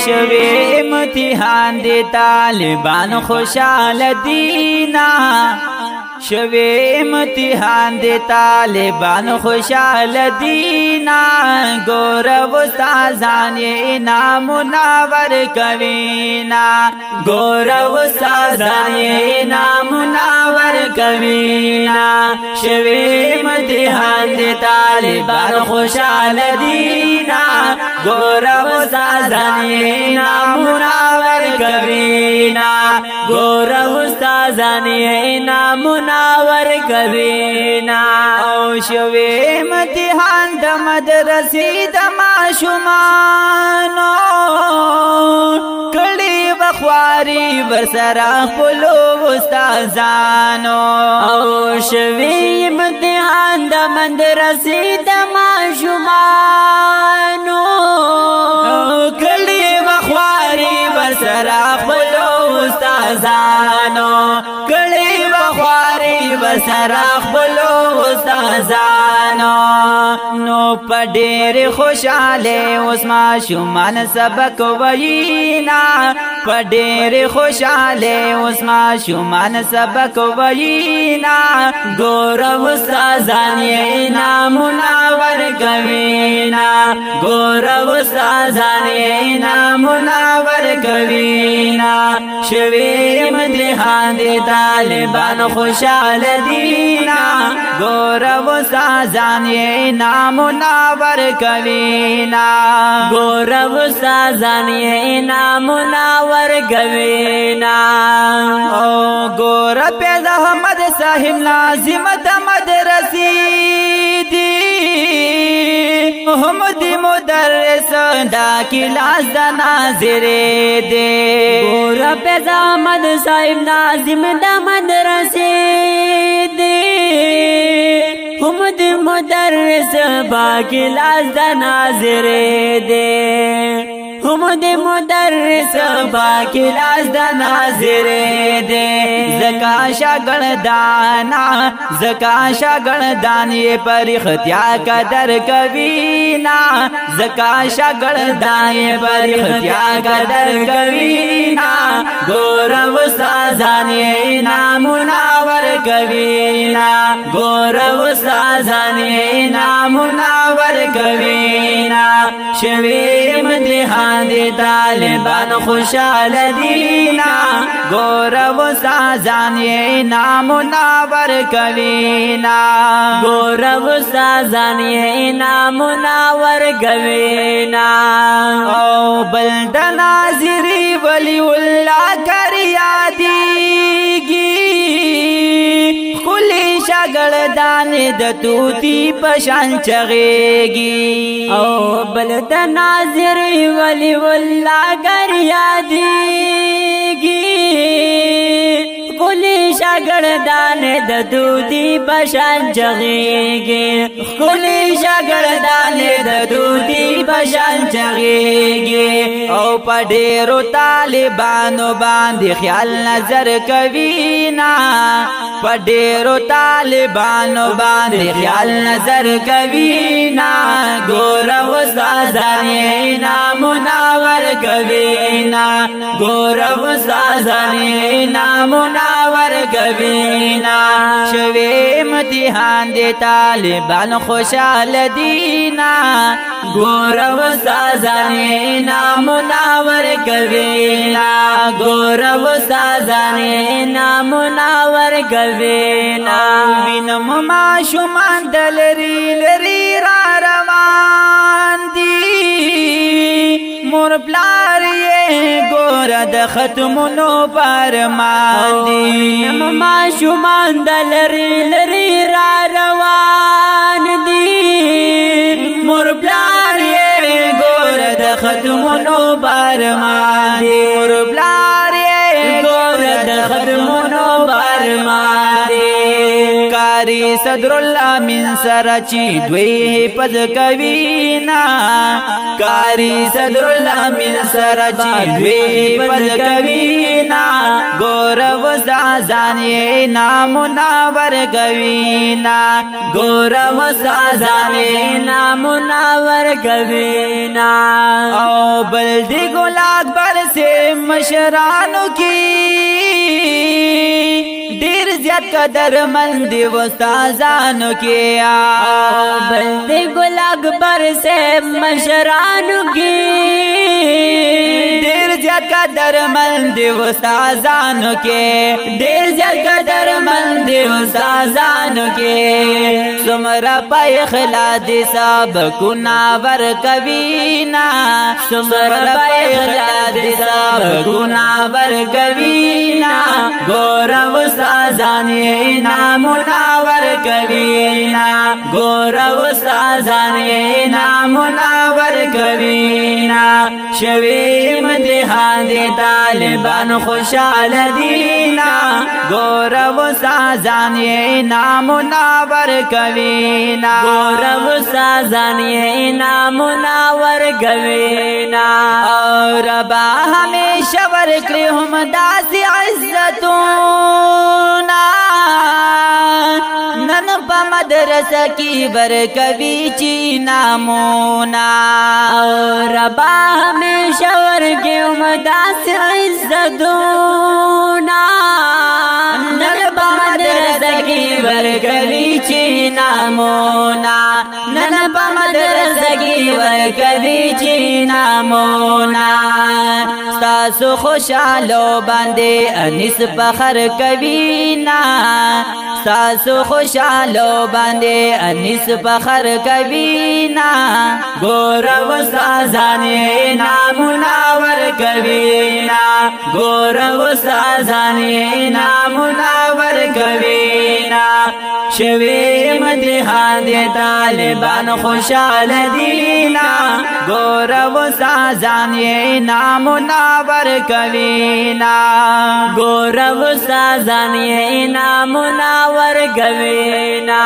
شوی امتحان دی طالبان خوشحال دینا شوی امتحان دی طالبان خوشحال دینا گور استازان یہ انعامنا ورکوینا گور استازان یہ انعامنا ورکوینا شوی امتحان دی طالبان خوشحال دینا گور استازان یہ انعامنا ورکوینا گور استازان یہ انعامنا ورکوینا او شوی امتحان د مدرسې د ماشومانو کړي بخواري ورسره خپلو استادانو او شوی امتحان د مدرسې د ماشومانو کړي بخواري ورسره خپلو استادانو کړي بخواري ورسره خپلو استادانو نو په ډېر خوشاله اوس ماشومان سبق وینا په ډېر خوشاله اوس ماشومان سبق وینا ګور استادان یې انعامونه ورکوینا ګور استادان یې انعامونه ورکوینا شوی امتحان دی طالبان خوشاله دینا ګور استادان یې انعامونه ورکوینا ګور استادان یې انعامونه ورکوینا او ګور پیدا احمد صاحب لازم د مدرسې دی محمد مدرس دا کلاس دا ناظر دے ګور پیدا احمد صاحب لازم د مدرسې دی محمد مدرس با کلاس دا ناظر دے محمد مدرس با کلاس دا ناظر دے زکا شاگردانا زکا شاگردان یہ پر اختیا قدر کبینا زکا شاگردان یہ پر اختیا قدر کبینا گور استازان یہ انعامنا ورکوینا گور استازان یہ انعامنا ورکوینا شوی امتحان دی طالبان خوشحال دینا گور استازان یہ انعامنا ورکوینا گور استازان یہ انعامنا ورکوینا او بل د ناظری ولی اللہ کریادیگی کلی شاگردان د توتی پشان چغیگی او بل د ناظری ولی اللہ کریادیگی کلی شاگردان د توتی پشان چغیگی کلی شاگردان د توتی پشان چغیگی او په ډېرو طالبانو باندې خیال نظر کوینا په ډېرو طالبانو باندې خیال نظر کوینا ګور استادان یې انعامونه ورکوینا ګور استادان یې انعامونه ورکوینا شوی امتحان دی طالبان خوشحال دینا ګور استادان یې انعامونه ورکوینا ګور استادان یې انعامونه ورکوینا وینم ماشومان د لرې لرې را روان دي مور پلار یې ګور د ختمونو پرمان دي ماشومان د لرې لرې را روان دي مور پلار یې ګور د ختمونو پرمان دي مور پلار یې ګور د ختمونو پرمان دي کاری صدر الله من من سرچی دوی پد کوینا کاری صدراللہ من سرچی دوی پد کوینا گور وستازان یہ نامناور کوینا گور وستازان یہ نامناور کوینا او بلدی گلاک بر سے مشرانو کی دیر زیاد قدر مندی وستازانو کی بلدی گلاک بر سے مشرانو کی دیر زیاد قدر مندی وستازانو کی دیر زیاد قدر مندی وستازانو کی سمرا پای خلاد سب کناور کوینا سمرا پای خلاد سب کناور کوینا گور وستازان یہ نامناور کوینا گور وستازان یہ نامناور کوینا شوی امتحان دی طالبان خوشحال دینا گور وستازان یہ نامناور کوینا گور وستازان یہ نامناور کوینا اور ربا ہمیشہ ورکلی ہم داسی عزتونا نن پا مدرسہ کی برکوی چی نامونا اور ربا ہمیشہ ورکلی ہم داسی عزتونا نن پا مدرسہ کی برکوی چی نامونا نن پا مدرسہ کی برکوی چی نامونا ستاسو خوشالو باندے انیس پخر کوینا ستاسو خوشالو باندے انیس پخر کوینا گور وستازان یہ نامناور کوینا گور وستازان یہ نامناور کوینا شوی امتحان دی طالبان خوشحال دینا گور وستازان یہ نامناور کوینا گور وستازان یہ نامناور کوینا